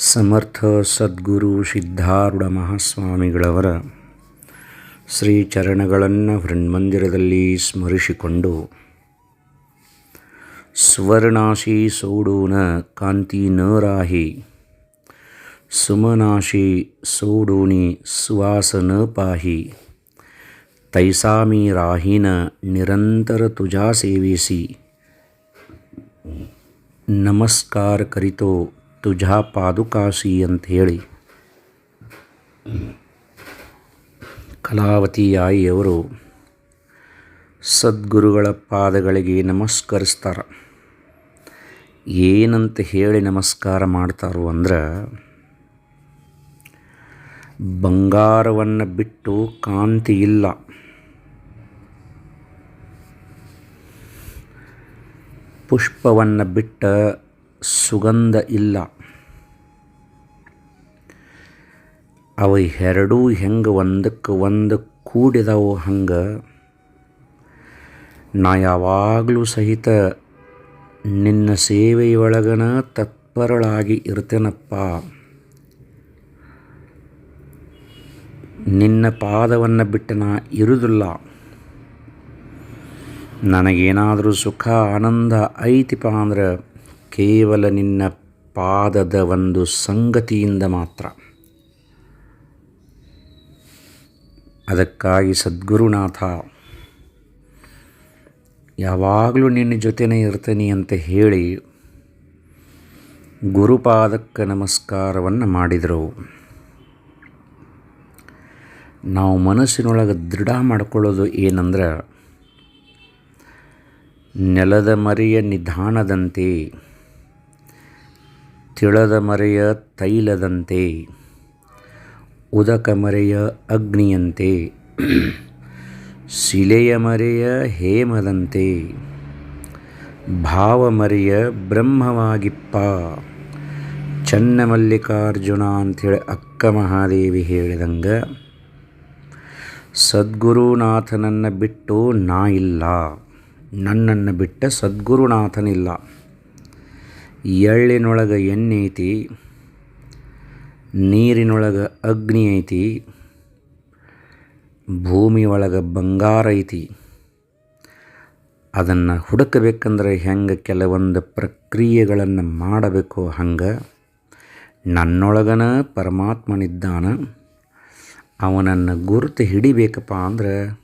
ಸಮರ್ಥ ಸದ್ಗುರು ಸಿದ್ಧಾರೂಢ ಮಹಾಸ್ವಾಮಿಗಳವರ ಶ್ರೀಚರಣಗಳನ್ನು ಹೃನ್ಮಂದಿರದಲ್ಲಿ ಸ್ಮರಿಸಿಕೊಂಡು ಸ್ವರ್ಣಾಶಿ ಸೋಡೂನ ಕಾಂತಿ ನ ರಾಹಿ ಸುಮನಾಶಿ ಸೋಡೂನಿ ಸುವಾಸ ನ ಪಾಹಿ ತೈಸಾಮಿ ರಾಹಿನ ನಿರಂತರ ತುಜಾ ಸೇವಿಸಿ ನಮಸ್ಕಾರ ಕರಿತೋ ತುಜಾ ಪಾದುಕಾಸಿ ಅಂಥೇಳಿ ಕಲಾವತಿ ಆಯಿಯವರು ಸದ್ಗುರುಗಳ ಪಾದಗಳಿಗೆ ನಮಸ್ಕರಿಸ್ತಾರೆ. ಏನಂತ ಹೇಳಿ ನಮಸ್ಕಾರ ಮಾಡ್ತಾರೋ ಅಂದ್ರೆ, ಬಂಗಾರವನ್ನು ಬಿಟ್ಟು ಕಾಂತಿ ಇಲ್ಲ, ಪುಷ್ಪವನ್ನು ಬಿಟ್ಟ ಸುಗಂಧ ಇಲ್ಲ, ಅವು ಎರಡೂ ಹೆಂಗೆ ಒಂದಕ್ಕೆ ಒಂದು ಕೂಡಿದವು ಹಂಗೆ ನಾ ಯಾವಾಗಲೂ ಸಹಿತ ನಿನ್ನ ಸೇವೆಯೊಳಗನ ತತ್ಪರಳಾಗಿ ಇರ್ತೇನಪ್ಪ. ನಿನ್ನ ಪಾದವನ್ನು ಬಿಟ್ಟು ನಾ ಇರುವುದಿಲ್ಲ. ನನಗೇನಾದರೂ ಸುಖ ಆನಂದ ಐತಿಪ್ಪ ಅಂದ್ರೆ ಕೇವಲ ನಿನ್ನ ಪಾದದ ಒಂದು ಸಂಗತಿಯಿಂದ ಮಾತ್ರ. ಅದಕ್ಕಾಗಿ ಸದ್ಗುರುನಾಥ, ಯಾವಾಗಲೂ ನಿನ್ನ ಜೊತೆನೇ ಇರ್ತೀನಿ ಅಂತ ಹೇಳಿ ಗುರುಪಾದಕ್ಕೆ ನಮಸ್ಕಾರವನ್ನು ಮಾಡಿದರು. ನಾವು ಮನಸ್ಸಿನೊಳಗೆ ದೃಢ ಮಾಡಿಕೊಳ್ಳೋದು ಏನಂದ್ರೆ, ನೆಲದ ಮರೆಯ ನಿಧಾನದಂತೆ, ತಿಳದ ಮರೆಯ ತೈಲದಂತೆ, ಉದಕ ಮರೆಯ ಅಗ್ನಿಯಂತೆ, ಶಿಲೆಯ ಮರೆಯ ಹೇಮದಂತೆ, ಭಾವ ಮರೆಯ ಬ್ರಹ್ಮವಾಗಿಪ್ಪ ಚನ್ನಮಲ್ಲಿಕಾರ್ಜುನ ಅಂಥೇಳಿ ಅಕ್ಕ ಮಹಾದೇವಿ ಹೇಳಿದಂಗೆ, ಸದ್ಗುರುನಾಥನನ್ನು ಬಿಟ್ಟು ನಾ ಇಲ್ಲ, ನನ್ನನ್ನು ಬಿಟ್ಟ ಸದ್ಗುರುನಾಥನಿಲ್ಲ. ಎಳ್ಳಿನೊಳಗೆ ಎಣ್ಣೆ ಐತಿ, ನೀರಿನೊಳಗೆ ಅಗ್ನಿ ಐತಿ, ಭೂಮಿ ಒಳಗೆ ಬಂಗಾರ ಐತಿ. ಅದನ್ನು ಹುಡುಕಬೇಕಂದ್ರೆ ಹೆಂಗೆ ಕೆಲವೊಂದು ಪ್ರಕ್ರಿಯೆಗಳನ್ನು ಮಾಡಬೇಕು, ಹಂಗೆ ನನ್ನೊಳಗನ ಪರಮಾತ್ಮನಿದ್ದಾನ. ಅವನನ್ನು ಗುರುತು ಹಿಡಿಬೇಕಪ್ಪ ಅಂದ್ರೆ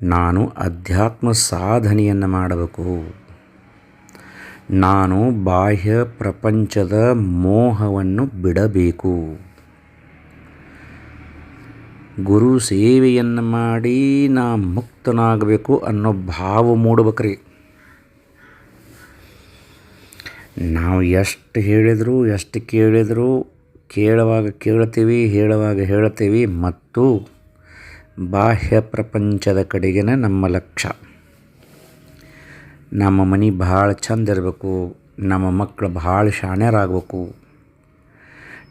ನಾನು ಅಧ್ಯಾತ್ಮ ಸಾಧನೆಯನ್ನು ಮಾಡಬೇಕು. ನಾನು ಬಾಹ್ಯ ಪ್ರಪಂಚದ ಮೋಹವನ್ನು ಬಿಡಬೇಕು. ಗುರು ಸೇವೆಯನ್ನು ಮಾಡಿ ನಾ ಮುಕ್ತನಾಗಬೇಕು ಅನ್ನೋ ಭಾವ ಮೂಡಬೇಕ್ರಿ. ನಾವು ಎಷ್ಟು ಹೇಳಿದರೂ ಎಷ್ಟು ಕೇಳಿದರೂ ಕೇಳುವಾಗ ಕೇಳ್ತೀವಿ, ಹೇಳುವಾಗ ಹೇಳ್ತೀವಿ, ಮತ್ತು ಬಾಹ್ಯ ಪ್ರಪಂಚದ ಕಡೆಗಿನ ನಮ್ಮ ಲಕ್ಷ್ಯ. ನಮ್ಮ ಮನೆ ಭಾಳ ಚಂದ ಇರಬೇಕು, ನಮ್ಮ ಮಕ್ಕಳು ಭಾಳ ಶಾಣ್ಯರಾಗಬೇಕು,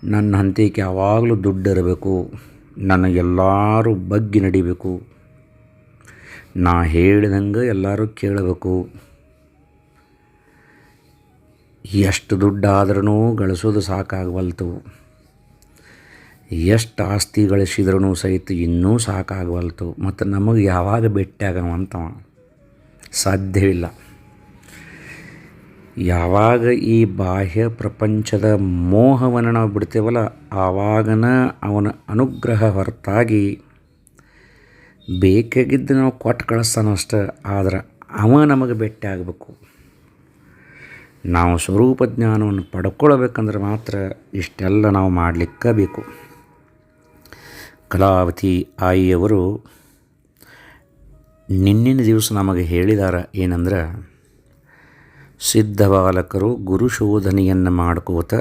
ನನ್ನ ಹಂತಕ್ಕೆ ಯಾವಾಗಲೂ ದುಡ್ಡು ಇರಬೇಕು, ನನಗೆಲ್ಲರೂ ಬಗ್ಗಿ ನಡಿಬೇಕು, ನಾ ಹೇಳಿದಂಗೆ ಎಲ್ಲರೂ ಕೇಳಬೇಕು. ಎಷ್ಟು ದುಡ್ಡಾದ್ರೂ ಗಳಿಸೋದು ಸಾಕಾಗವಲ್ತು, ಎಷ್ಟು ಆಸ್ತಿ ಗಳಿಸಿದ್ರೂ ಸಹಿತ ಇನ್ನೂ ಸಾಕಾಗವಲ್ತು. ಮತ್ತು ನಮಗೆ ಯಾವಾಗ ಭೇಟಿಯಾಗವಂತವ ಸಾಧ್ಯವಿಲ್ಲ. ಯಾವಾಗ ಈ ಬಾಹ್ಯ ಪ್ರಪಂಚದ ಮೋಹವನ್ನು ನಾವು ಬಿಡ್ತೇವಲ್ಲ, ಆವಾಗನ ಅವನ ಅನುಗ್ರಹ ಹೊರತಾಗಿ ಬೇಕಾಗಿದ್ದು ನಾವು ಕೊಟ್ಟು ಕಳಿಸ್ತಾನ ಅಷ್ಟೆ. ಆದ್ರೆ ಅವ ನಮಗೆ ಭೇಟಿ ಆಗಬೇಕು. ನಾವು ಸ್ವರೂಪ ಜ್ಞಾನವನ್ನು ಪಡ್ಕೊಳ್ಬೇಕಂದ್ರೆ ಮಾತ್ರ ಇಷ್ಟೆಲ್ಲ ನಾವು ಮಾಡಲಿಕ್ಕೆ ಬೇಕು. ಕಲಾವತಿ ಆಯಿಯವರು ನಿನ್ನಿನ ದಿವಸ ನಮಗೆ ಹೇಳಿದಾರ ಏನಂದ್ರೆ, ಸಿದ್ಧ ಬಾಲಕರು ಗುರುಶೋಧನೆಯನ್ನು ಮಾಡ್ಕೋತ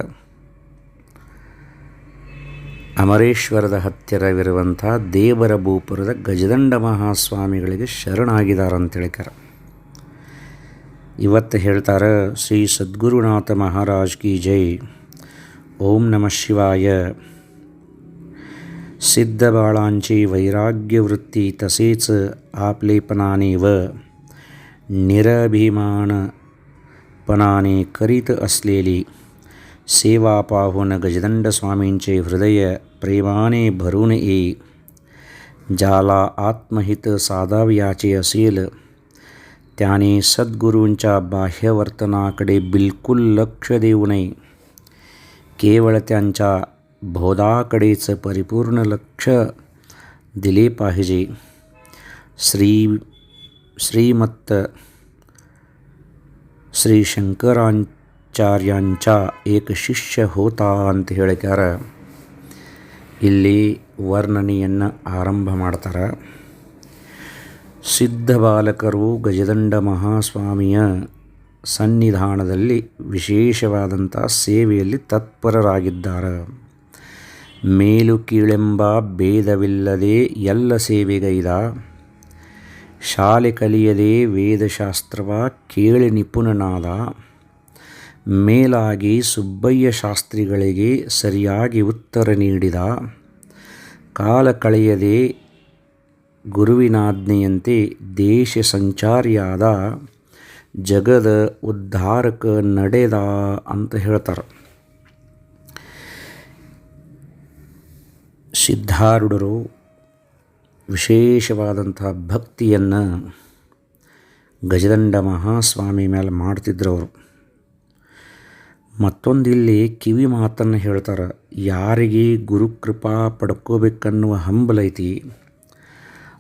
ಅಮರೇಶ್ವರದ ಹತ್ತಿರವಿರುವಂಥ ದೇವರ ಭೂಪುರದ ಗಜದಂಡ ಮಹಾಸ್ವಾಮಿಗಳಿಗೆ ಶರಣಾಗಿದ್ದಾರಂತ ಹೇಳ್ತಾರೆ. ಇವತ್ತು ಹೇಳ್ತಾರೆ, ಶ್ರೀ ಸದ್ಗುರುನಾಥ ಮಹಾರಾಜ್ ಕಿ ಜೈ. ಓಂ ನಮಃ ಶಿವಾಯ. सिद्धबाळांची वैराग्यवृत्ती तसेच आपलेपणाने व निरभिमानपणाने करीत असलेली सेवापाहुन गजदंड स्वामींचे हृदय प्रेमाने भरून येई. ज्याला आत्महित साधावयाचे असेल त्याने सद्गुरूंच्या बाह्यवर्तनाकडे बिलकुल लक्ष देऊ नये. केवळ त्यांच्या बोधाकडेच परिपूर्ण लक्ष दिले पाहिजे. श्रीमत श्री ಶಂಕರಾಚಾರ್ಯಾಂಚ एक ಶಿಷ್ಯ ಹೋತ ಅಂತ ಹೇಳಿಕ್ಯಾರ. ಇಲ್ಲಿ ವರ್ಣನೆಯನ್ನು ಆರಂಭ ಮಾಡ್ತಾರೆ. ಸಿದ್ಧ ಬಾಲಕರು ಗಜದಂಡ ಮಹಾಸ್ವಾಮಿಯ ಸನ್ನಿಧಾನದಲ್ಲಿ ವಿಶೇಷವಾದಂಥ ಸೇವೆಯಲ್ಲಿ ತತ್ಪರರಾಗಿದ್ದಾರೆ. ಮೇಲು ಕೀಳೆಂಬ ಭೇದವಿಲ್ಲದೆ ಎಲ್ಲ ಸೇವೆಗೈದ. ಶಾಲೆ ಕಲಿಯದೆ ವೇದಶಾಸ್ತ್ರವ ಕೇಳಿ ನಿಪುಣನಾದ. ಮೇಲಾಗಿ ಸುಬ್ಬಯ್ಯ ಶಾಸ್ತ್ರಿಗಳಿಗೆ ಸರಿಯಾಗಿ ಉತ್ತರ ನೀಡಿದ. ಕಾಲ ಕಳೆಯದೆ ಗುರುವಿನಾಜ್ಞೆಯಂತೆ ದೇಶ ಸಂಚಾರಿಯಾದ. ಜಗದ ಉದ್ಧಾರಕ ನಡೆದ ಅಂತ ಹೇಳ್ತಾರೆ. ಸಿದ್ಧಾರೂಢರು ವಿಶೇಷವಾದಂಥ ಭಕ್ತಿಯನ್ನು ಗಜದಂಡ ಮಹಾಸ್ವಾಮಿ ಮೇಲೆ ಮಾಡ್ತಿದ್ರು ಅವರು. ಮತ್ತೊಂದಿಲ್ಲಿ ಕಿವಿ ಮಾತನ್ನು ಹೇಳ್ತಾರೆ. ಯಾರಿಗೆ ಗುರುಕೃಪಾ ಪಡ್ಕೋಬೇಕನ್ನುವ ಹಂಬಲೈತಿ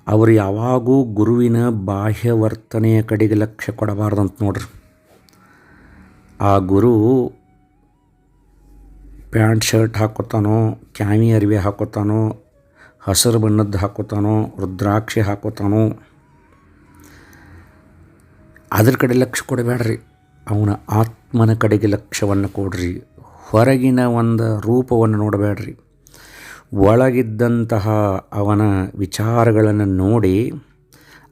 ಅವರು ಯಾವಾಗೂ ಗುರುವಿನ ಬಾಹ್ಯ ವರ್ತನೆಯ ಕಡೆಗೆ ಲಕ್ಷ್ಯ ಕೊಡಬಾರ್ದಂತ ನೋಡ್ರಿ. ಆ ಗುರು ಪ್ಯಾಂಟ್ ಶರ್ಟ್ ಹಾಕೋತಾನೋ, ಕ್ಯಾಮಿ ಅರಿವೆ ಹಾಕೋತಾನೋ, ಹಸಿರು ಬಣ್ಣದ್ದು ಹಾಕೋತಾನೋ, ರುದ್ರಾಕ್ಷಿ ಹಾಕೋತಾನೋ, ಅದ್ರ ಕಡೆ ಲಕ್ಷ್ಯ ಕೊಡಬೇಡ್ರಿ. ಅವನ ಆತ್ಮನ ಕಡೆಗೆ ಲಕ್ಷ್ಯವನ್ನು ಕೊಡ್ರಿ. ಹೊರಗಿನ ಒಂದು ರೂಪವನ್ನು ನೋಡಬೇಡ್ರಿ. ಒಳಗಿದ್ದಂತಹ ಅವನ ವಿಚಾರಗಳನ್ನು ನೋಡಿ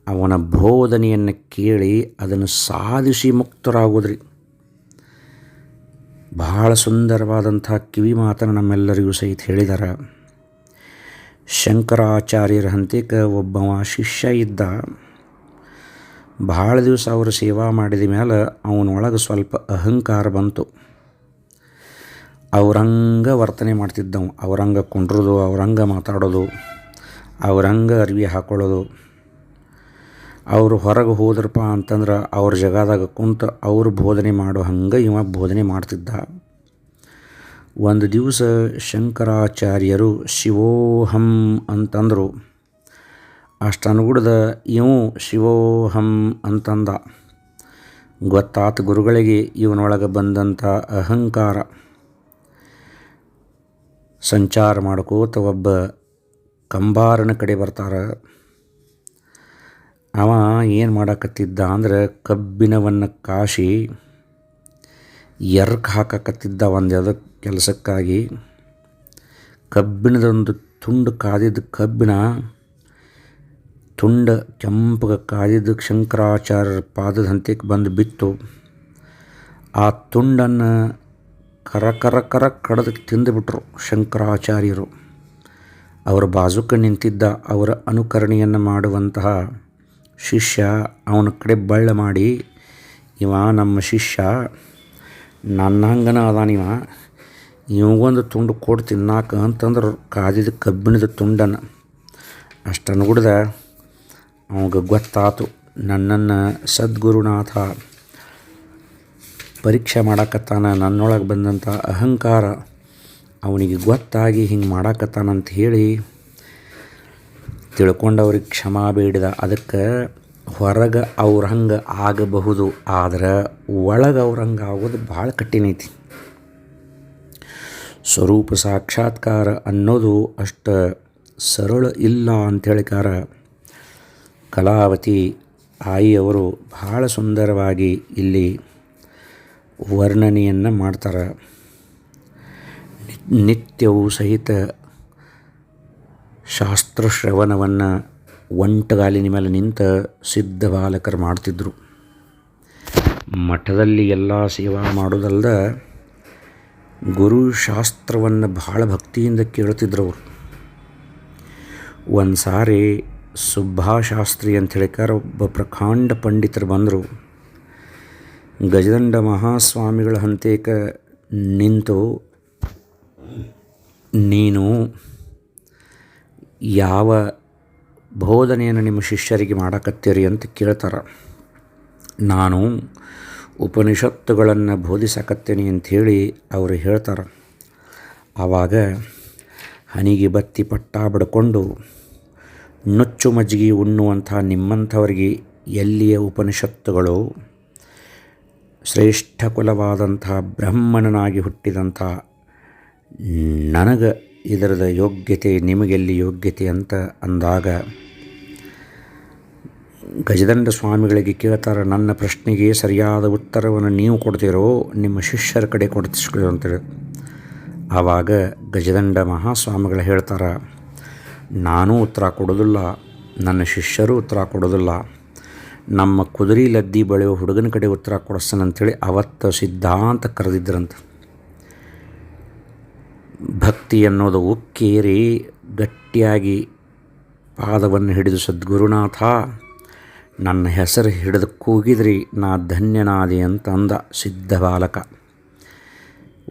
ಅವನ ಬೋಧನೆಯನ್ನು ಕೇಳಿ ಅದನ್ನು ಸಾಧಿಸಿ ಮುಕ್ತರಾಗೋದ್ರಿ. ಬಹಳ ಸುಂದರವಾದಂಥ ಕಿವಿ ಮಾತನ್ನು ನಮ್ಮೆಲ್ಲರಿಗೂ ಸಹಿತ ಹೇಳಿದ್ದಾರೆ. ಶಂಕರಾಚಾರ್ಯರ ಹಂತೇಕ ಒಬ್ಬವ ಶಿಷ್ಯ ಇದ್ದ. ಭಾಳ ದಿವಸ ಅವರು ಸೇವಾ ಮಾಡಿದ ಮೇಲೆ ಅವನೊಳಗೆ ಸ್ವಲ್ಪ ಅಹಂಕಾರ ಬಂತು. ಅವ್ರಂಗೆ ವರ್ತನೆ ಮಾಡ್ತಿದ್ದವು. ಅವ್ರಂಗೆ ಕುಂಡ್ರೋದು, ಅವ್ರಂಗೆ ಮಾತಾಡೋದು, ಅವ್ರಂಗೆ ಅರಿವಿ ಹಾಕೊಳ್ಳೋದು. ಅವರು ಹೊರಗೆ ಹೋದ್ರಪ್ಪ ಅಂತಂದ್ರೆ ಅವ್ರ ಜಗದಾಗ ಕುಂತು ಅವರು ಬೋಧನೆ ಮಾಡೋ ಹಂಗೆ ಇವ ಬೋಧನೆ ಮಾಡ್ತಿದ್ದ. ಒಂದು ದಿವಸ ಶಂಕರಾಚಾರ್ಯರು ಶಿವೋಹಂ ಅಂತಂದರು. ಅಷ್ಟು ಅನುಗುಡ್ದ ಇವು ಶಿವೋಹಂ ಅಂತಂದ. ಗೊತ್ತಾತ ಗುರುಗಳಿಗೆ ಇವನೊಳಗೆ ಬಂದಂಥ ಅಹಂಕಾರ. ಸಂಚಾರ ಮಾಡ್ಕೋತ ಒಬ್ಬ ಕಂಬಾರನ ಕಡೆ ಬರ್ತಾರೆ. ಅವ ಏನು ಮಾಡಕತ್ತಿದ್ದ ಅಂದ್ರೆ ಕಬ್ಬಿಣವನ್ನು ಕಾಶಿ ಎರಕ್ಕೆ ಹಾಕಕತ್ತಿದ್ದ ಒಂದು ಯಾವುದೋ ಕೆಲಸಕ್ಕಾಗಿ. ಕಬ್ಬಿಣದೊಂದು ತುಂಡು ಕಾದಿದ್ದ ಕಬ್ಬಿಣ ತುಂಡ ಕೆಂಪಗೆ ಕಾದಿದ್ದು ಶಂಕರಾಚಾರ್ಯರ ಪಾದದ ಹಂತಕ್ಕೆ ಬಂದು ಬಿತ್ತು. ಆ ತುಂಡನ್ನು ಕರ ಕಡದು ತಿಂದುಬಿಟ್ರು ಶಂಕರಾಚಾರ್ಯರು. ಅವರ ಬಾಜುಕ ನಿಂತಿದ್ದ ಅವರ ಅನುಕರಣೆಯನ್ನು ಮಾಡುವಂತಹ ಶಿಷ್ಯ ಅವನ ಕಡೆ ಬಳ್ಳ ಮಾಡಿ, ಇವ ನಮ್ಮ ಶಿಷ್ಯ, ನನ್ನ ಹಂಗನ ಅದಾನಿವ, ಇವಂಗೊಂದು ತುಂಡು ಕೊಡು ತಿನ್ನಾಕ ಅಂತಂದ್ರೆ ಕಾದಿದ ಕಬ್ಬಿಣದ ತುಂಡನ್ನು. ಅಷ್ಟು ಅನ್ಗುಡ್ದ ಅವಾಗ ಗೊತ್ತಾತು, ನನ್ನನ್ನು ಸದ್ಗುರುನಾಥ ಪರೀಕ್ಷೆ ಮಾಡಾಕತ್ತಾನ. ನನ್ನೊಳಗೆ ಬಂದಂಥ ಅಹಂಕಾರ ಅವನಿಗೆ ಗೊತ್ತಾಗಿ ಹಿಂಗೆ ಮಾಡಾಕತ್ತಾನಂತ ಹೇಳಿ ತಿಳ್ಕೊಂಡವ್ರಿಗೆ ಕ್ಷಮಾ ಬೇಡಿದ. ಅದಕ್ಕೆ ಹೊರಗೆ ಅವ್ರ ಹಂಗೆ ಆಗಬಹುದು, ಆದ್ರೆ ಒಳಗೆ ಅವ್ರ ಹಂಗೆ ಆಗೋದು ಭಾಳ ಕಠಿಣ ಐತಿ. ಸ್ವರೂಪ ಸಾಕ್ಷಾತ್ಕಾರ ಅನ್ನೋದು ಅಷ್ಟು ಸರಳ ಇಲ್ಲ ಅಂಥೇಳಿಕಾರ ಕಲಾವತಿ ಆಯಿಯವರು ಭಾಳ ಸುಂದರವಾಗಿ ಇಲ್ಲಿ ವರ್ಣನೆಯನ್ನು ಮಾಡ್ತಾರೆ. ನಿತ್ಯವೂ ಸಹಿತ ಶಾಸ್ತ್ರಶ್ರವಣವನ್ನು ಒಂಟಗಾಲಿನ ಮೇಲೆ ನಿಂತ ಸಿದ್ಧ ಬಾಲಕರು ಮಾಡ್ತಿದ್ದರು. ಮಠದಲ್ಲಿ ಎಲ್ಲ ಸೇವಾ ಮಾಡೋದಲ್ದ ಗುರು ಶಾಸ್ತ್ರವನ್ನು ಭಾಳ ಭಕ್ತಿಯಿಂದ ಕೇಳ್ತಿದ್ರು ಅವರು. ಒಂದು ಸಾರಿ ಸುಬ್ಬಾಶಾಸ್ತ್ರಿ ಅಂತ ಹೇಳಿಕಾರ ಒಬ್ಬ ಪ್ರಕಾಂಡ ಪಂಡಿತರು ಬಂದರು. ಗಜದಂಡ ಮಹಾಸ್ವಾಮಿಗಳ ಹಂತೇಕ ನಿಂತು ನೀನು ಯಾವ ಬೋಧನೆಯನ್ನು ನಿಮ್ಮ ಶಿಷ್ಯರಿಗೆ ಮಾಡಕತ್ತೀರಿ ಅಂತ ಕೇಳ್ತಾರೆ. ನಾನು ಉಪನಿಷತ್ತುಗಳನ್ನು ಬೋಧಿಸಕತ್ತೀನಿ ಅಂಥೇಳಿ ಅವರು ಹೇಳ್ತಾರೆ. ಆವಾಗ ಹನಿಗೆ ಬತ್ತಿ ಪಟ್ಟ ಬಡ್ಕೊಂಡು ನುಚ್ಚು ಮಜ್ಜಿಗೆ ಉಣ್ಣುವಂಥ ನಿಮ್ಮಂಥವರಿಗೆ ಎಲ್ಲಿಯ ಉಪನಿಷತ್ತುಗಳು ಶ್ರೇಷ್ಠ ಕುಲವಾದಂಥ ಬ್ರಹ್ಮಣನಾಗಿ ಹುಟ್ಟಿದಂಥ ನನಗೆ ಇದರದ ಯೋಗ್ಯತೆ, ನಿಮಗೆಲ್ಲಿ ಯೋಗ್ಯತೆ ಅಂತ ಅಂದಾಗ ಗಜದಂಡ ಸ್ವಾಮಿಗಳಿಗೆ ಕೇಳ್ತಾರೆ, ನನ್ನ ಪ್ರಶ್ನೆಗೆ ಸರಿಯಾದ ಉತ್ತರವನ್ನು ನೀವು ಕೊಡ್ತೀರೋ ನಿಮ್ಮ ಶಿಷ್ಯರ ಕಡೆ ಕೊಡ್ತಿಸ್ಕೊಳ್ಳಿ ಅಂತೇಳಿ. ಆವಾಗ ಗಜದಂಡ ಮಹಾಸ್ವಾಮಿಗಳು ಹೇಳ್ತಾರೆ, ನಾನೂ ಉತ್ತರ ಕೊಡೋದಿಲ್ಲ, ನನ್ನ ಶಿಷ್ಯರೂ ಉತ್ತರ ಕೊಡೋದಿಲ್ಲ, ನಮ್ಮ ಕುದುರೆ ಲದ್ದಿ ಬೆಳೆಯೋ ಹುಡುಗನ ಕಡೆ ಉತ್ತರ ಕೊಡಿಸ್ತಾನಂಥೇಳಿ ಅವತ್ತು ಸಿದ್ಧಾಂತ ಕರೆದಿದ್ದರಂತ. ಭಕ್ತಿ ಅನ್ನೋದು ಉಕ್ಕೇರಿ ಗಟ್ಟಿಯಾಗಿ ಪಾದವನ್ನು ಹಿಡಿದು ಸದ್ಗುರುನಾಥ ನನ್ನ ಹೆಸರು ಹಿಡಿದು ಕೂಗಿದ್ರಿ ನಾ ಧನ್ಯನಾದೆ ಅಂತ ಅಂದ ಸಿದ್ಧ ಬಾಲಕ.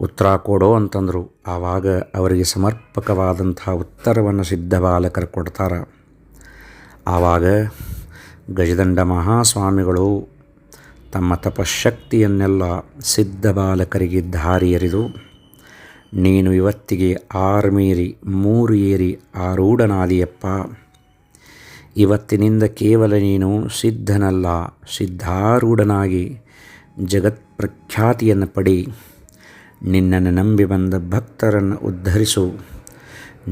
ಉತ್ತರ ಕೊಡೋ ಅಂತಂದರು. ಆವಾಗ ಅವರಿಗೆ ಸಮರ್ಪಕವಾದಂಥ ಉತ್ತರವನ್ನು ಸಿದ್ಧ ಬಾಲಕರು ಕೊಡ್ತಾರೆ. ಆವಾಗ ಗಜದಂಡ ಮಹಾಸ್ವಾಮಿಗಳು ತಮ್ಮ ತಪಶಕ್ತಿಯನ್ನೆಲ್ಲ ಸಿದ್ಧ ಬಾಲಕರಿಗೆ ದಾರಿ ಎರೆದು, ನೀನು ಇವತ್ತಿಗೆ 6 ಮೀರಿ 3 ಏರಿ ಆರೂಢನಾದಿಯಪ್ಪ. ಇವತ್ತಿನಿಂದ ಕೇವಲ ನೀನು ಸಿದ್ಧನಲ್ಲ, ಸಿದ್ಧಾರೂಢನಾಗಿ ಜಗತ್ಪ್ರಖ್ಯಾತಿಯನ್ನು ಪಡಿ. ನಿನ್ನನ್ನು ನಂಬಿ ಬಂದ ಭಕ್ತರನ್ನು ಉದ್ಧರಿಸು.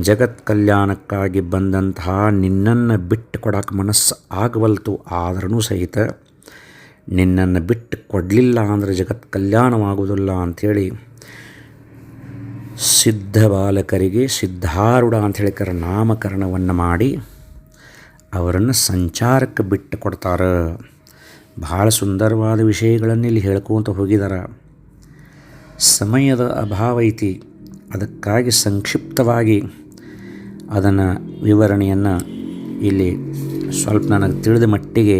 ಜಗತ್ ಕಲ್ಯಾಣಕ್ಕಾಗಿ ಬಂದಂತಹ ನಿನ್ನನ್ನು ಬಿಟ್ಟು ಕೊಡೋಕೆ ಮನಸ್ಸು ಆಗವಲ್ತು, ಆದ್ರೂ ಸಹಿತ ನಿನ್ನನ್ನು ಬಿಟ್ಟು ಕೊಡಲಿಲ್ಲ ಅಂದರೆ ಜಗತ್ ಕಲ್ಯಾಣವಾಗುವುದಿಲ್ಲ ಅಂಥೇಳಿ ಸಿದ್ಧ ಬಾಲಕರಿಗೆ ಸಿದ್ಧಾರೂಢ ಅಂಥೇಳಿ ನಾಮಕರಣವನ್ನು ಮಾಡಿ ಅವರನ್ನು ಸಂಚಾರಕ್ಕೆ ಬಿಟ್ಟು ಕೊಡ್ತಾರೆ. ಭಾಳ ಸುಂದರವಾದ ವಿಷಯಗಳನ್ನು ಇಲ್ಲಿ ಹೇಳ್ಕೊತ ಹೋಗಿದ್ದಾರೆ. ಸಮಯದ ಅಭಾವ ಐತಿ, ಅದಕ್ಕಾಗಿ ಸಂಕ್ಷಿಪ್ತವಾಗಿ ಅದನ್ನು ವಿವರಣೆಯನ್ನು ಇಲ್ಲಿ ಸ್ವಲ್ಪ ನನಗೆ ತಿಳಿದ ಮಟ್ಟಿಗೆ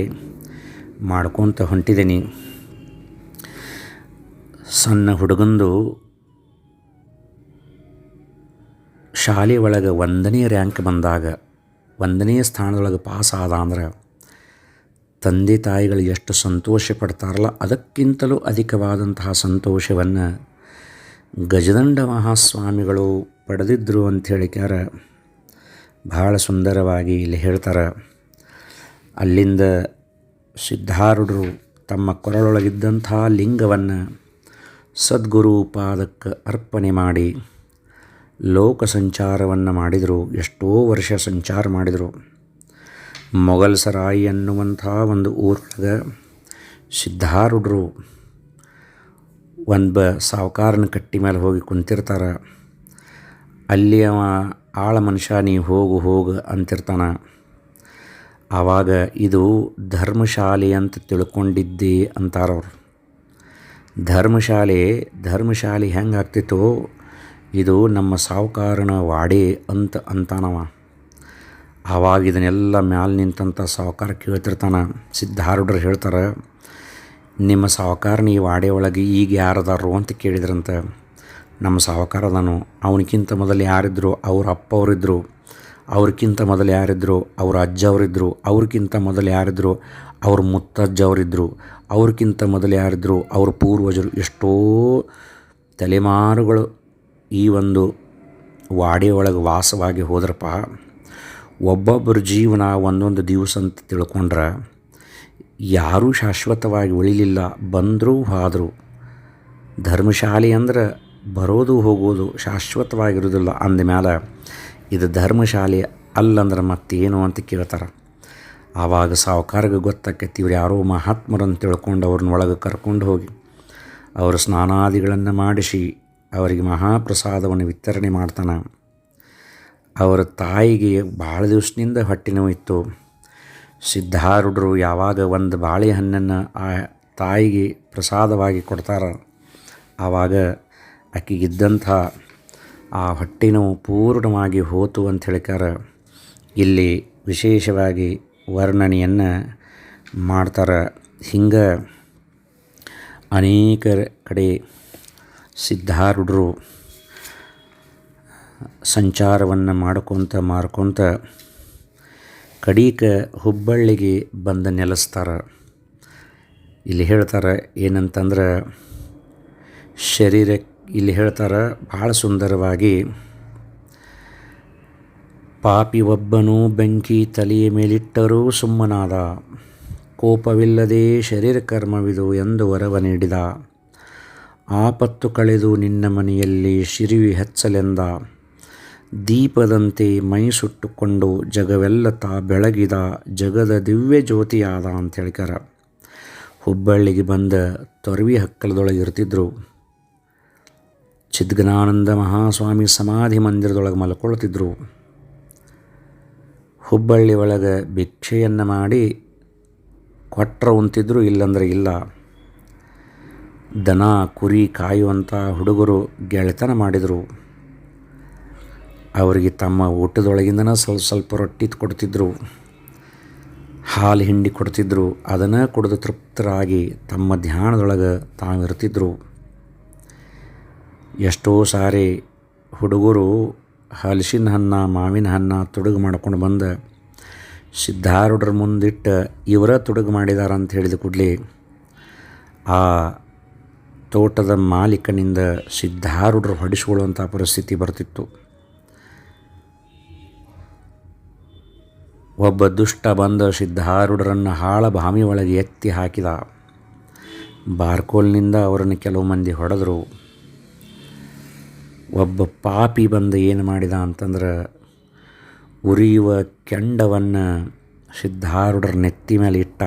ಮಾಡ್ಕೊತ ಹೊಂಟಿದ್ದೀನಿ. ಸಣ್ಣ ಹುಡುಗಂದು ಶಾಲೆ ಒಳಗೆ 1ನೇ ರ್ಯಾಂಕ್ ಬಂದಾಗ, 1ನೇ ಸ್ಥಾನದೊಳಗೆ ಪಾಸ್ ಆದ ಅಂದ್ರೆ ತಂದೆ ತಾಯಿಗಳು ಎಷ್ಟು ಸಂತೋಷ ಪಡ್ತಾರಲ್ಲ, ಅದಕ್ಕಿಂತಲೂ ಅಧಿಕವಾದಂತಹ ಸಂತೋಷವನ್ನು ಗಜದಂಡ ಮಹಾಸ್ವಾಮಿಗಳು ಪಡೆದಿದ್ದರು ಅಂಥೇಳಿಕ್ಯಾರ ಭಾಳ ಸುಂದರವಾಗಿ ಇಲ್ಲಿ ಹೇಳ್ತಾರೆ. ಅಲ್ಲಿಂದ ಸಿದ್ಧಾರೂಢರು ತಮ್ಮ ಕೊರಳೊಳಗಿದ್ದಂಥ ಲಿಂಗವನ್ನು ಸದ್ಗುರು ಪಾದಕ್ಕೆ ಅರ್ಪಣೆ ಮಾಡಿ ಲೋಕ ಸಂಚಾರವನ್ನು ಮಾಡಿದರು. ಎಷ್ಟೋ ವರ್ಷ ಸಂಚಾರ ಮಾಡಿದರು. ಮೊಘಲ್ ಸರಾಯಿ ಅನ್ನುವಂಥ ಒಂದು ಊರೊಳಗೆ ಸಿದ್ಧಾರೂಢರು ಒಂದು ಸಾವುಕಾರನ ಕಟ್ಟಿ ಮೇಲೆ ಹೋಗಿ ಕುಂತಿರ್ತಾರೆ. ಅಲ್ಲಿ ಅವ ಆಳ ಮನುಷ್ಯ, ನೀ ಹೋಗು ಅಂತಿರ್ತಾನೆ. ಆವಾಗ ಇದು ಧರ್ಮಶಾಲೆ ಅಂತ ತಿಳ್ಕೊಂಡಿದ್ದೆ ಅಂತಾರವ್ರು. ಧರ್ಮಶಾಲೆ ಹೆಂಗೆ ಆಗ್ತಿತ್ತೋ ಇದು ನಮ್ಮ ಸಾವುಕಾರನ ವಾಡೆ ಅಂತಾನವ. ಆವಾಗ ಇದನ್ನೆಲ್ಲ ಮ್ಯಾಲೆ ನಿಂತಂಥ ಸಾವುಕಾರ ಕೇಳ್ತಿರ್ತಾನೆ. ಸಿದ್ಧಾರೂಢರು ಹೇಳ್ತಾರೆ, ನಿಮ್ಮ ಸಾವುಕಾರನ ಈ ವಾಡೆ ಒಳಗೆ ಈಗ ಯಾರದಾರು ಅಂತ ಕೇಳಿದ್ರಂತೆ. ನಮ್ಮ ಸಾವುಕಾರ ಅದಾನು, ಅವನಕ್ಕಿಂತ ಮೊದಲು ಯಾರಿದ್ರು, ಅವ್ರ ಅಪ್ಪ ಅವರಿದ್ದರು, ಅವ್ರಿಗಿಂತ ಮೊದಲು ಯಾರಿದ್ರು, ಅವ್ರ ಅಜ್ಜ ಅವರಿದ್ದರು, ಅವ್ರಿಗಿಂತ ಮೊದಲು ಯಾರಿದ್ರು, ಅವ್ರ ಮುತ್ತಜ್ಜ ಅವರಿದ್ದರು, ಅವ್ರಿಗಿಂತ ಮೊದಲು ಯಾರಿದ್ರು, ಅವ್ರ ಪೂರ್ವಜರು. ಎಷ್ಟೋ ತಲೆಮಾರುಗಳು ಈ ಒಂದು ವಾಡೆ ಒಳಗೆ ವಾಸವಾಗಿ ಹೋದ್ರಪ್ಪ. ಒಬ್ಬೊಬ್ಬರ ಜೀವನ ಒಂದೊಂದು ದಿವಸ ಅಂತ ತಿಳ್ಕೊಂಡ್ರೆ ಯಾರೂ ಶಾಶ್ವತವಾಗಿ ಉಳಿಲಿಲ್ಲ, ಬಂದರೂ ಹೋದರು. ಧರ್ಮಶಾಲೆ ಅಂದ್ರೆ ಬರೋದು ಹೋಗೋದು ಶಾಶ್ವತವಾಗಿರೋದಿಲ್ಲ. ಅಂದಮೇಲೆ ಇದು ಧರ್ಮಶಾಲೆ ಅಲ್ಲಂದ್ರೆ ಮತ್ತೇನು ಅಂತ ಕೇಳ್ತಾರೆ. ಆವಾಗ ಸಾವುಕಾರಗೆ ಗೊತ್ತಾಕೈತಿ, ಇವ್ರು ಯಾರೋ ಮಹಾತ್ಮರಂತ ತಿಳ್ಕೊಂಡು ಅವ್ರನ್ನ ಒಳಗೆ ಕರ್ಕೊಂಡು ಹೋಗಿ ಅವರ ಸ್ನಾನಾದಿಗಳನ್ನು ಮಾಡಿಸಿ ಅವರಿಗೆ ಮಹಾಪ್ರಸಾದವನ್ನು ವಿತರಣೆ ಮಾಡ್ತಾನೆ. ಅವರ ತಾಯಿಗೆ ಭಾಳ ದಿವಸದಿಂದ ಹೊಟ್ಟೆ ನೋವು ಇತ್ತು. ಸಿದ್ಧಾರೂಢರು ಯಾವಾಗ ಒಂದು ಬಾಳೆಹಣ್ಣನ್ನು ಆ ತಾಯಿಗೆ ಪ್ರಸಾದವಾಗಿ ಕೊಡ್ತಾರೆ, ಆವಾಗ ಆಕೆಗಿದ್ದಂಥ ಆ ಹೊಟ್ಟೆ ನೋವು ಪೂರ್ಣವಾಗಿ ಹೋತು ಅಂತ ಹೇಳ್ತಾರೆ. ಇಲ್ಲಿ ವಿಶೇಷವಾಗಿ ವರ್ಣನೆಯನ್ನು ಮಾಡ್ತಾರೆ. ಹಿಂಗೆ ಅನೇಕ ಕಡೆ ಸಿದ್ಧಾರೂಢರು ಸಂಚಾರವನ್ನು ಮಾಡ್ಕೊತ ಕಡೀಕ ಹುಬ್ಬಳ್ಳಿಗೆ ಬಂದು ನೆಲೆಸ್ತಾರೆ. ಇಲ್ಲಿ ಹೇಳ್ತಾರೆ ಏನಂತಂದ್ರೆ ಇಲ್ಲಿ ಹೇಳ್ತಾರೆ ಭಾಳ ಸುಂದರವಾಗಿ, ಪಾಪಿ ಒಬ್ಬನು ಬೆಂಕಿ ತಲೆಯ ಮೇಲಿಟ್ಟರೂ ಸುಮ್ಮನಾದ, ಕೋಪವಿಲ್ಲದೆ ಶರೀರ ಕರ್ಮವಿದು ಎಂದು ವರವ ನೀಡಿದ, ಆಪತ್ತು ಕಳೆದು ನಿನ್ನ ಮನೆಯಲ್ಲಿ ಶಿರಿವಿ ಹೆಚ್ಚಲೆಂದ, ದೀಪದಂತೆ ಮೈ ಸುಟ್ಟುಕೊಂಡು ಜಗವೆಲ್ಲ ಬೆಳಗಿದ, ಜಗದ ದಿವ್ಯ ಜ್ಯೋತಿಯಾದ ಅಂತ ಹೇಳ್ತಾರೆ. ಹುಬ್ಬಳ್ಳಿಗೆ ಬಂದ ತೊರವಿ ಹಕ್ಕಲದೊಳಗೆ ಇರ್ತಿದ್ರು. ಚಿದ್ಗನಾನಂದ ಮಹಾಸ್ವಾಮಿ ಸಮಾಧಿ ಮಂದಿರದೊಳಗೆ ಮಲ್ಕೊಳ್ತಿದ್ರು. ಹುಬ್ಬಳ್ಳಿ ಒಳಗೆ ಭಿಕ್ಷೆಯನ್ನು ಮಾಡಿ ಕೊಟ್ರ ಉಂತಿದ್ರು, ಇಲ್ಲಂದ್ರೆ ಇಲ್ಲ. ದನ ಕುರಿ ಕಾಯುವಂಥ ಹುಡುಗರು ಗೆಳೆತನ ಮಾಡಿದರು. ಅವರಿಗೆ ತಮ್ಮ ಊಟದೊಳಗಿಂದನ ಸ್ವಲ್ಪ ರೊಟ್ಟಿ ಕೊಡ್ತಿದ್ರು, ಹಾಲು ಹಿಂಡಿ ಕೊಡ್ತಿದ್ರು. ಅದನ್ನು ಕುಡಿದು ತೃಪ್ತರಾಗಿ ತಮ್ಮ ಧ್ಯಾನದೊಳಗೆ ತಾವಿರ್ತಿದ್ರು. ಎಷ್ಟೋ ಸಾರಿ ಹುಡುಗರು ಹಲಸಿನ ಹಣ್ಣು ಮಾವಿನ ಹಣ್ಣು ತುಡುಗು ಮಾಡ್ಕೊಂಡು ಬಂದು ಸಿದ್ಧಾರೂಢರ ಮುಂದಿಟ್ಟು ಇವರ ತುಡುಗು ಮಾಡಿದಾರ ಅಂತ ಹೇಳಿದ ಕೂಡಲೇ ಆ ತೋಟದ ಮಾಲೀಕನಿಂದ ಸಿದ್ಧಾರೂಢರು ಹೊಡಿಸ್ಕೊಳ್ಳುವಂಥ ಪರಿಸ್ಥಿತಿ ಬರ್ತಿತ್ತು. ಒಬ್ಬ ದುಷ್ಟ ಬಂದ ಸಿದ್ಧಾರೂಢರನ್ನು ಹಾಳ ಬಾಮಿ ಒಳಗೆ ಎತ್ತಿ ಹಾಕಿದ. ಬಾರ್ಕೋಲ್ನಿಂದ ಅವರನ್ನು ಕೆಲವು ಮಂದಿ ಹೊಡೆದರು. ಒಬ್ಬ ಪಾಪಿ ಬಂದು ಏನು ಮಾಡಿದ ಅಂತಂದ್ರೆ ಉರಿಯುವ ಕೆಂಡವನ್ನು ಸಿದ್ಧಾರೂಢರ ನೆತ್ತಿ ಮೇಲೆ ಇಟ್ಟ.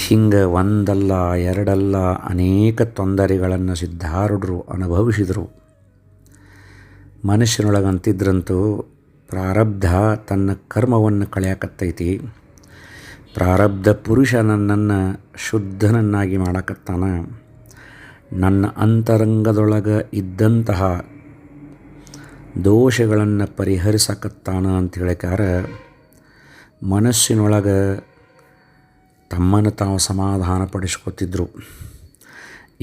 ಹಿಂಗೆ ಒಂದಲ್ಲ ಎರಡಲ್ಲ ಅನೇಕ ತೊಂದರೆಗಳನ್ನು ಸಿದ್ಧಾರೂಢರು ಅನುಭವಿಸಿದರು. ಮನುಷ್ಯನೊಳಗಂತಿದ್ರಂತೂ ಪ್ರಾರಬ್ಧ ತನ್ನ ಕರ್ಮವನ್ನು ಕಳೆಯಕತ್ತೈತಿ, ಪ್ರಾರಬ್ಧ ಪುರುಷ ನನ್ನನ್ನು ಶುದ್ಧನನ್ನಾಗಿ ಮಾಡಕತ್ತಾನ, ನನ್ನ ಅಂತರಂಗದೊಳಗೆ ಇದ್ದಂತಹ ದೋಷಗಳನ್ನು ಪರಿಹರಿಸಕತ್ತಾನ ಅಂತ ಹೇಳಿಕಾರ ಮನಸ್ಸಿನೊಳಗೆ ತಮ್ಮನ್ನು ತಾವು ಸಮಾಧಾನ ಪಡಿಸ್ಕೊತಿದ್ರು.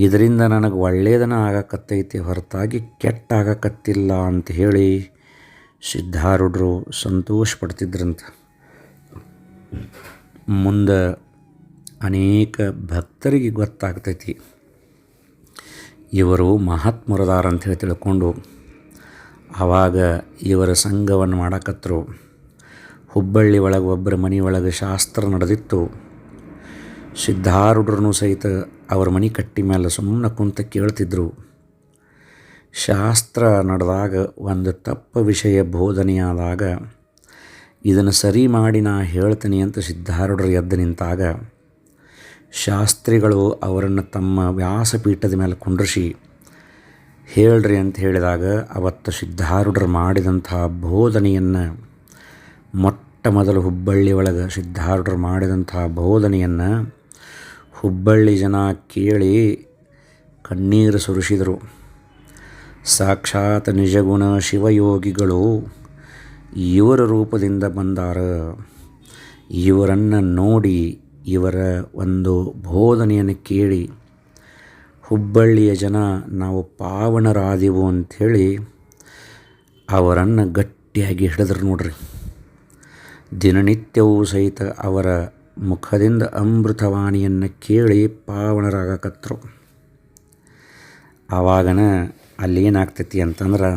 ಇದರಿಂದ ನನಗೆ ಒಳ್ಳೆಯದನ್ನು ಆಗಕತ್ತೈತಿ ಹೊರತಾಗಿ ಕೆಟ್ಟ ಆಗಕತ್ತಿಲ್ಲ ಅಂತ ಹೇಳಿ ಸಿದ್ಧಾರೂಢರು ಸಂತೋಷ ಪಡ್ತಿದ್ರಂತ. ಮುಂದೆ ಅನೇಕ ಭಕ್ತರಿಗೆ ಗೊತ್ತಾಗ್ತೈತಿ ಇವರು ಮಹಾತ್ಮರದಾರ ಅಂಥೇಳಿ ತಿಳ್ಕೊಂಡು ಆವಾಗ ಇವರ ಸಂಘವನ್ನು ಮಾಡಕತ್ತರು. ಹುಬ್ಬಳ್ಳಿ ಒಳಗೆ ಒಬ್ಬರ ಮನೆಯೊಳಗೆ ಶಾಸ್ತ್ರ ನಡೆದಿತ್ತು. ಸಿದ್ಧಾರೂಢರನ್ನು ಸಹಿತ ಅವರ ಮನೆ ಕಟ್ಟಿ ಮೇಲೆ ಸುಮ್ಮನೆ ಕುಂತ ಕೇಳ್ತಿದ್ರು. ಶಾಸ್ತ್ರ ನಡೆದಾಗ ಒಂದು ತಪ್ಪ ವಿಷಯ ಬೋಧನೆಯಾದಾಗ ಇದನ್ನು ಸರಿ ಮಾಡಿ ನಾ ಹೇಳ್ತೀನಿ ಅಂತ ಸಿದ್ಧಾರೂಢರು ಎದ್ದು ನಿಂತಾಗ ಶಾಸ್ತ್ರಿಗಳು ಅವರನ್ನು ತಮ್ಮ ವ್ಯಾಸಪೀಠದ ಮೇಲೆ ಕುಂಡ್ರಿಸಿ ಹೇಳ್ರಿ ಅಂತ ಹೇಳಿದಾಗ ಅವತ್ತು ಸಿದ್ಧಾರೂಢರು ಮಾಡಿದಂತಹ ಬೋಧನೆಯನ್ನು ಮೊಟ್ಟ ಮೊದಲು ಹುಬ್ಬಳ್ಳಿ ಒಳಗೆ ಸಿದ್ಧಾರೂಢರು ಮಾಡಿದಂತಹ ಬೋಧನೆಯನ್ನು ಹುಬ್ಬಳ್ಳಿ ಜನ ಕೇಳಿ ಕಣ್ಣೀರು ಸುರಿಸಿದರು. ಸಾಕ್ಷಾತ್ ನಿಜಗುಣ ಶಿವಯೋಗಿಗಳು ಇವರ ರೂಪದಿಂದ ಬಂದಾರ, ಇವರನ್ನು ನೋಡಿ ಇವರ ಒಂದು ಬೋಧನೆಯನ್ನು ಕೇಳಿ ಹುಬ್ಬಳ್ಳಿಯ ಜನ ನಾವು ಪಾವನರಾದೆವು ಅಂಥೇಳಿ ಅವರನ್ನು ಗಟ್ಟಿಯಾಗಿ ಹಿಡಿದ್ರು ನೋಡ್ರಿ. ದಿನನಿತ್ಯವೂ ಸಹಿತ ಅವರ ಮುಖದಿಂದ ಅಮೃತವಾಣಿಯನ್ನು ಕೇಳಿ ಪಾವನರಾಗಕತ್ತರು. ಆವಾಗನ ಅಲ್ಲೇನಾಗ್ತೈತಿ ಅಂತಂದ್ರೆ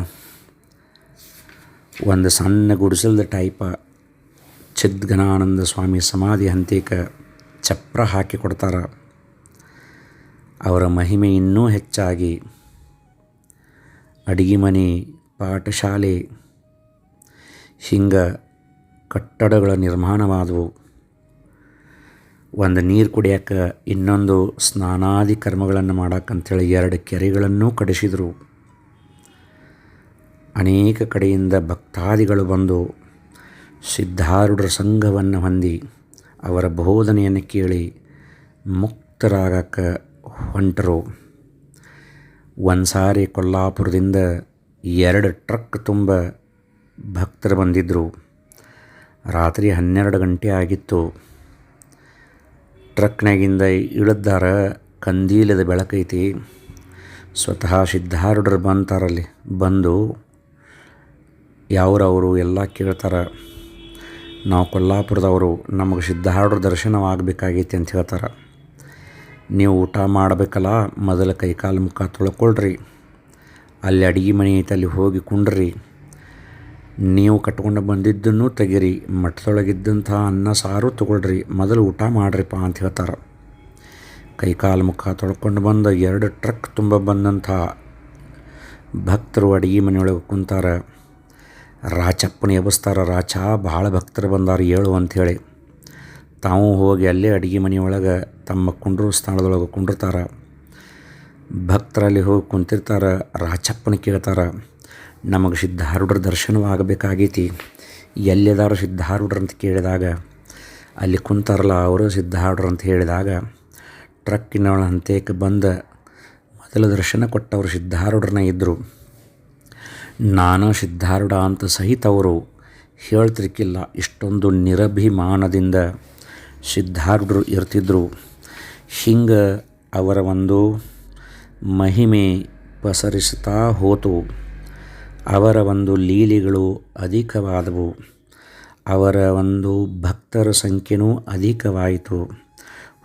ಒಂದು ಸಣ್ಣ ಗುಡಿಸಲ್ದ ಟೈಪ ಚಿದ್ಗನಾನಂದ ಸ್ವಾಮಿ ಸಮಾಧಿ ಹಂತೇಕ ಚಪ್ರ ಹಾಕಿ ಕೊಡ್ತಾರೆ. ಅವರ ಮಹಿಮೆ ಇನ್ನೂ ಹೆಚ್ಚಾಗಿ ಅಡಿಗೆ ಮನೆ, ಪಾಠಶಾಲೆ ಹಿಂಗೆ ಕಟ್ಟಡಗಳ ನಿರ್ಮಾಣವಾದವು. ಒಂದು ನೀರು ಕುಡಿಯೋಕ್ಕೆ, ಇನ್ನೊಂದು ಸ್ನಾನಾದಿ ಕರ್ಮಗಳನ್ನು ಮಾಡೋಕ್ಕಂಥೇಳಿ 2 ಕೆರೆಗಳನ್ನೂ ಕಡಿಸಿದರು. ಅನೇಕ ಕಡೆಯಿಂದ ಭಕ್ತಾದಿಗಳು ಬಂದು ಸಿದ್ಧಾರೂಢರ ಸಂಘವನ್ನು ಹೊಂದಿ ಅವರ ಬೋಧನೆಯನ್ನು ಕೇಳಿ ಮುಕ್ತರಾಗಕ್ಕೆ ಹೊಂಟರು. ಒಂದು ಸಾರಿ ಕೊಲ್ಲಾಪುರದಿಂದ 2 ಟ್ರಕ್ ತುಂಬ ಭಕ್ತರು ಬಂದಿದ್ದರು. ರಾತ್ರಿ 12 ಗಂಟೆ ಆಗಿತ್ತು. ಟ್ರಕ್ನಾಗಿಂದ ಇಳಿದಾರ. ಕಂದೀಲದ ಬೆಳಕೈತಿ. ಸ್ವತಃ ಸಿದ್ಧಾರೂಢರು ಬಂತಾರಲ್ಲಿ. ಬಂದು ಯಾವ್ರವರು ಎಲ್ಲ ಕೇಳ್ತಾರೆ. ನಾವು ಕೊಲ್ಲಾಪುರದವರು, ನಮಗೆ ಸಿದ್ಧಾರೂಢರ ದರ್ಶನವಾಗಬೇಕಾಗೈತಿ ಅಂತ ಹೇಳ್ತಾರೆ. ನೀವು ಊಟ ಮಾಡಬೇಕಲ್ಲ, ಮೊದಲು ಕೈಕಾಲು ಮುಖ ತೊಳ್ಕೊಳ್ರಿ. ಅಲ್ಲಿ ಅಡುಗೆ ಮನೆ ಐತೆ, ಅಲ್ಲಿ ಹೋಗಿ ಕುಂಡ್ರಿ. ನೀವು ಕಟ್ಕೊಂಡು ಬಂದಿದ್ದನ್ನು ತೆಗೀರಿ. ಮಠದೊಳಗಿದ್ದಂಥ ಅನ್ನ ಸಾರು ತೊಗೊಳ್ರಿ. ಮೊದಲು ಊಟ ಮಾಡ್ರಿಪ್ಪ ಅಂತ ಹೇಳ್ತಾರೆ. ಕೈಕಾಲು ಮುಖ ತೊಳ್ಕೊಂಡು ಬಂದು 2 ಟ್ರಕ್ ತುಂಬ ಬಂದಂಥ ಭಕ್ತರು ಅಡುಗೆ ಮನೆಯೊಳಗೆ ಕುಂತಾರೆ. ರಾಚಪ್ಪನ ಎಬ್ಬಿಸ್ತಾರೆ. ರಾಚ, ಭಾಳ ಭಕ್ತರು ಬಂದಾರ, ಏಳು ಅಂಥೇಳಿ. ತಾವು ಹೋಗಿ ಅಲ್ಲೇ ಅಡುಗೆ ಮನೆಯೊಳಗೆ ತಮ್ಮ ಕುಂಡ್ರು ಸ್ಥಾನದೊಳಗೆ ಕುಂಡಿರ್ತಾರೆ. ಭಕ್ತರಲ್ಲಿ ಹೋಗಿ ಕುಂತಿರ್ತಾರೆ. ರಾಚಪ್ಪನ ಕೇಳ್ತಾರೆ, ನಮಗೆ ಸಿದ್ಧಾರೂಢರ ದರ್ಶನವಾಗಬೇಕಾಗೈತಿ, ಎಲ್ಲಿದಾರು ಸಿದ್ಧಾರೂಢರು ಅಂತ ಕೇಳಿದಾಗ, ಅಲ್ಲಿ ಕುಂತಾರಲ್ಲ ಅವರು ಸಿದ್ಧಾರೂಢರು ಅಂತ ಹೇಳಿದಾಗ, ಟ್ರಕ್ಕಿನ ಹಂತಕ್ಕೆ ಬಂದು ಮೊದಲು ದರ್ಶನ ಕೊಟ್ಟವರು ಸಿದ್ಧಾರೂಢರನ್ನ ಇದ್ದರು. ನಾನು ಸಿದ್ಧಾರೂಢ ಅಂತ ಸಹಿತ ಅವರು ಹೇಳ್ತಿರ್ಕಿಲ್ಲ. ಇಷ್ಟೊಂದು ನಿರಭಿಮಾನದಿಂದ ಸಿದ್ಧಾರೂಢರು ಇರ್ತಿದ್ರು. ಹಿಂಗೆ ಅವರ ಒಂದು ಮಹಿಮೆ ಪಸರಿಸುತ್ತಾ ಹೋತು. ಅವರ ಒಂದು ಲೀಲೆಗಳು ಅಧಿಕವಾದವು. ಅವರ ಒಂದು ಭಕ್ತರ ಸಂಖ್ಯೆಯೂ ಅಧಿಕವಾಯಿತು.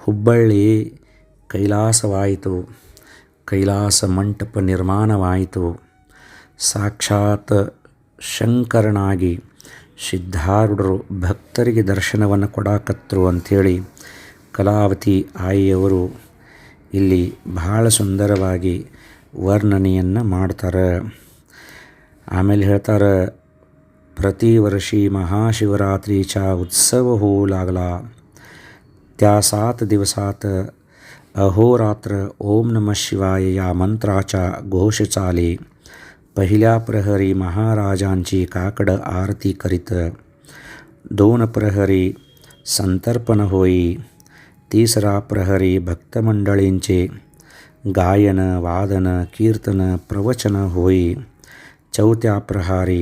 ಹುಬ್ಬಳ್ಳಿ ಕೈಲಾಸವಾಯಿತು. ಕೈಲಾಸ ಮಂಟಪ ನಿರ್ಮಾಣವಾಯಿತು. ಸಾಕ್ಷಾತ್ ಶಂಕರನಾಗಿ ಸಿದ್ಧಾರೂಢರು ಭಕ್ತರಿಗೆ ದರ್ಶನವನ್ನು ಕೊಡಾಕತ್ತರು ಅಂಥೇಳಿ ಕಲಾವತಿ ಆಯಿಯವರು ಇಲ್ಲಿ ಬಹಳ ಸುಂದರವಾಗಿ ವರ್ಣನೆಯನ್ನು ಮಾಡ್ತಾರೆ. ಆಮೇಲೆ ಹೇಳ್ತಾರೆ, ಪ್ರತಿ ವರ್ಷಿ महाशिवरात्रीचा उत्सव होऊ लागला. त्या 7 दिवसात अहोरात्र ओम नमः शिवाय या मंत्राचा घोष चाले. पहिल्या प्रहरी महाराजांची काकड आरती करीत. 2 प्रहरी संतर्पण होई. 3रा प्रहरी भक्तमंडळींचे गायन, वादन, कीर्तन, प्रवचन होई. 4थ्या प्रहरी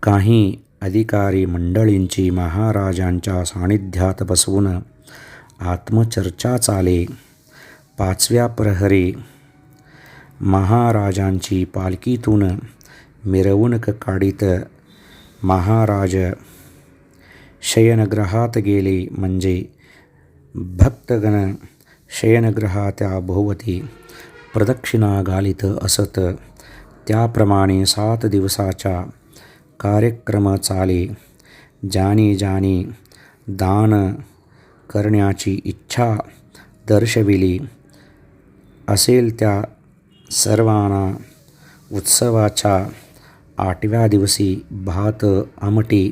काही अधिकारी मंडळींची महाराजांच्या सानिध्यात बसवून आत्मचर्चा चाले. 5व्या प्रहरी महाराजांची पालखीतून मिरवणूक काढीत महाराज शयनगृहात गेले. म्हणजे भक्तगण शयनगृहाच्या भोवती प्रदक्षिणा घालीत असत. त्याप्रमाणे 7 दिवसाचा कार्यक्रम चाले. ज्याने ज्याने दान करण्याची इच्छा दर्शविली असेल त्या सर्वांना उत्सवाच्या 8व्या दिवशी भात, आमटी,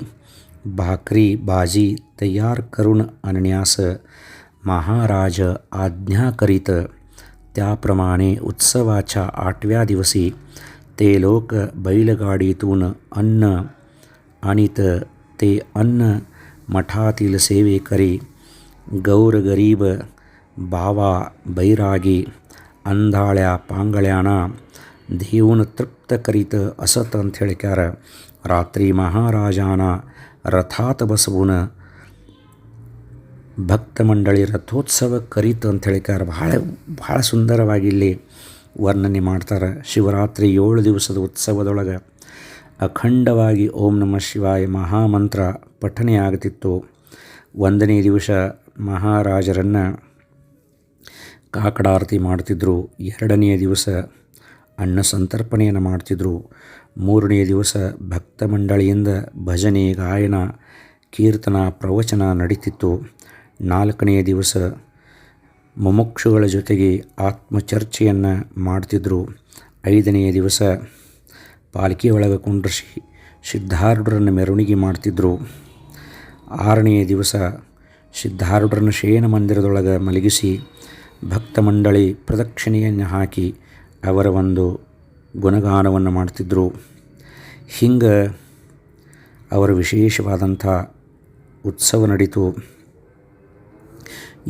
भाकरी, भाजी तयार करून आणण्यास महाराज आज्ञा करीत. त्याप्रमाणे उत्सवाच्या 8व्या दिवशी ते लोक बैलगाडीतून अन्न आणीत. ते अन्न मठातील सेवेकरी, गौरगरीब, बावा, बैरागी, अंधाळ्या पांगळ्यांना देऊन तृप्त करीत असत ಅಂತ ಹೇಳ್ಕ್ಯಾರ. ರಾತ್ರಿ ಮಹಾರಾಜಾನ ರಥಾತ್ ಬಸವೂನ ಭಕ್ತ ಮಂಡಳಿ ರಥೋತ್ಸವ ಕರೀತು ಅಂತ ಹೇಳ್ಕ್ಯಾರ. ಭಾಳ ಸುಂದರವಾಗಿ ಇಲ್ಲಿ ವರ್ಣನೆ ಮಾಡ್ತಾರೆ. ಶಿವರಾತ್ರಿ 7 ದಿವಸದ ಉತ್ಸವದೊಳಗೆ ಅಖಂಡವಾಗಿ ಓಂ ನಮಃ ಶಿವಾಯ ಮಹಾಮಂತ್ರ ಪಠನೆ ಆಗುತ್ತಿತ್ತು. 1ನೇ ದಿವಸ ಮಹಾರಾಜರನ್ನು ಕಾಕಡಾರತಿ ಮಾಡ್ತಿದ್ರು. 2ನೇ ದಿವಸ ಅನ್ನ ಸಂತರ್ಪಣೆಯನ್ನು ಮಾಡ್ತಿದ್ರು. 3ನೇ ದಿವಸ ಭಕ್ತ ಮಂಡಳಿಯಿಂದ ಭಜನೆ, ಗಾಯನ, ಕೀರ್ತನ, ಪ್ರವಚನ ನಡೀತಿತ್ತು. 4ನೇ ದಿವಸ ಮುಮುಕ್ಷುಗಳ ಜೊತೆಗೆ ಆತ್ಮಚರ್ಚೆಯನ್ನು ಮಾಡ್ತಿದ್ರು. 5ನೇ ದಿವಸ ಪಾಲ್ಕಿಯೊಳಗೆ ಕುಂಡ್ರಿಸಿ ಸಿದ್ಧಾರೂಢರನ್ನು ಮೆರವಣಿಗೆ ಮಾಡ್ತಿದ್ರು. 6ನೇ ದಿವಸ ಸಿದ್ಧಾರೂಢರನ್ನು ಶಯನ ಮಂದಿರದೊಳಗೆ ಮಲಗಿಸಿ ಭಕ್ತ ಮಂಡಳಿ ಪ್ರದಕ್ಷಿಣೆಯನ್ನು ಹಾಕಿ ಅವರ ಒಂದು ಗುಣಗಾನವನ್ನು ಮಾಡ್ತಿದ್ರು. ಹಿಂಗೆ ಅವರ ವಿಶೇಷವಾದಂಥ ಉತ್ಸವ ನಡೀತು.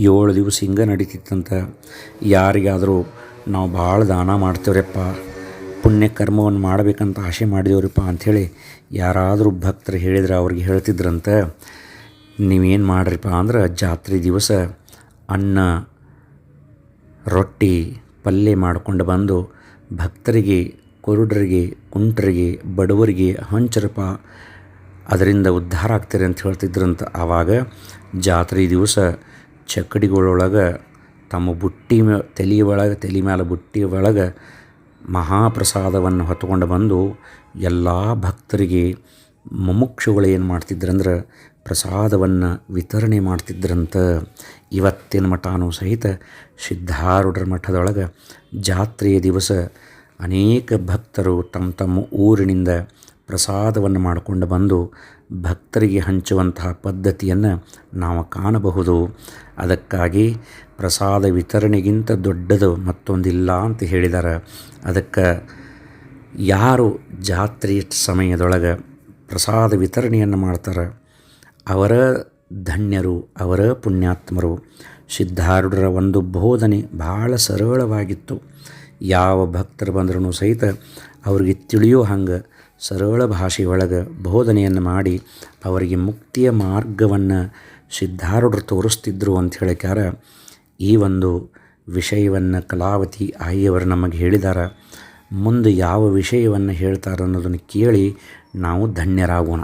7 ದಿವಸ ಹಿಂಗೆ ನಡೀತಿತ್ತಂತ. ಯಾರಿಗಾದರೂ ನಾವು ಭಾಳ ದಾನ ಮಾಡ್ತೇವ್ರಪ್ಪ, ಪುಣ್ಯ ಕರ್ಮವನ್ನು ಮಾಡಬೇಕಂತ ಆಸೆ ಮಾಡಿದೇವ್ರಪ್ಪ ಅಂಥೇಳಿ ಯಾರಾದರೂ ಭಕ್ತರು ಹೇಳಿದ್ರೆ ಅವ್ರಿಗೆ ಹೇಳ್ತಿದ್ರಂತೆ, ನೀವೇನು ಮಾಡ್ರಿಪ್ಪ ಅಂದ್ರೆ ಜಾತ್ರೆ ದಿವಸ ಅನ್ನ ರೊಟ್ಟಿ ಪಲ್ಯ ಮಾಡಿಕೊಂಡು ಬಂದು ಭಕ್ತರಿಗೆ, ಕುರುಡರಿಗೆ, ಕುಂಟರಿಗೆ, ಬಡವರಿಗೆ ಹಂಚರಪ್ಪ, ಅದರಿಂದ ಉದ್ಧಾರ ಆಗ್ತಾರೆ ಅಂತ ಹೇಳ್ತಿದ್ರಂತ. ಆವಾಗ ಜಾತ್ರೆ ದಿವಸ ಚಕ್ಕಡಿಗಳೊಳಗೆ ತಮ್ಮ ಬುಟ್ಟಿ ತಲೆ ಮೇಲೆ ಬುಟ್ಟಿ ಒಳಗೆ ಮಹಾಪ್ರಸಾದವನ್ನು ಹೊತ್ಕೊಂಡು ಬಂದು ಎಲ್ಲ ಭಕ್ತರಿಗೆ, ಮುಮುಕ್ಷುಗಳು ಏನು ಮಾಡ್ತಿದ್ರಂದ್ರೆ ಪ್ರಸಾದವನ್ನು ವಿತರಣೆ ಮಾಡ್ತಿದ್ರಂತ. ಇವತ್ತಿನ ಮಠನೂ ಸಹಿತ ಸಿದ್ಧಾರೂಢರ ಮಠದೊಳಗೆ ಜಾತ್ರೆಯ ದಿವಸ ಅನೇಕ ಭಕ್ತರು ತಮ್ಮ ತಮ್ಮ ಊರಿನಿಂದ ಪ್ರಸಾದವನ್ನು ಮಾಡಿಕೊಂಡು ಬಂದು ಭಕ್ತರಿಗೆ ಹಂಚುವಂತಹ ಪದ್ಧತಿಯನ್ನು ನಾವು ಕಾಣಬಹುದು. ಅದಕ್ಕಾಗಿ ಪ್ರಸಾದ ವಿತರಣೆಗಿಂತ ದೊಡ್ಡದು ಮತ್ತೊಂದಿಲ್ಲ ಅಂತ ಹೇಳಿದ್ದಾರೆ. ಅದಕ್ಕೆ ಯಾರು ಜಾತ್ರೆಯ ಸಮಯದೊಳಗೆ ಪ್ರಸಾದ ವಿತರಣೆಯನ್ನು ಮಾಡ್ತಾರೆ ಅವರ ಧನ್ಯರು, ಅವರ ಪುಣ್ಯಾತ್ಮರು. ಸಿದ್ಧಾರೂಢರ ಒಂದು ಬೋಧನೆ ಭಾಳ ಸರಳವಾಗಿತ್ತು. ಯಾವ ಭಕ್ತರು ಬಂದ್ರೂ ಸಹಿತ ಅವ್ರಿಗೆ ತಿಳಿಯೋ ಹಂಗೆ ಸರಳ ಭಾಷೆಯೊಳಗೆ ಬೋಧನೆಯನ್ನು ಮಾಡಿ ಅವರಿಗೆ ಮುಕ್ತಿಯ ಮಾರ್ಗವನ್ನು ಸಿದ್ಧಾರೂಢರು ತೋರಿಸ್ತಿದ್ರು ಅಂತ ಹೇಳಿಕ್ಯಾರ. ಈ ಒಂದು ವಿಷಯವನ್ನು ಕಲಾವತಿ ಆಯಿಯವರು ನಮಗೆ ಹೇಳಿದ್ದಾರೆ. ಮುಂದೆ ಯಾವ ವಿಷಯವನ್ನು ಹೇಳ್ತಾರೆ ಅನ್ನೋದನ್ನು ಕೇಳಿ ನಾವು ಧನ್ಯರಾಗೋಣ.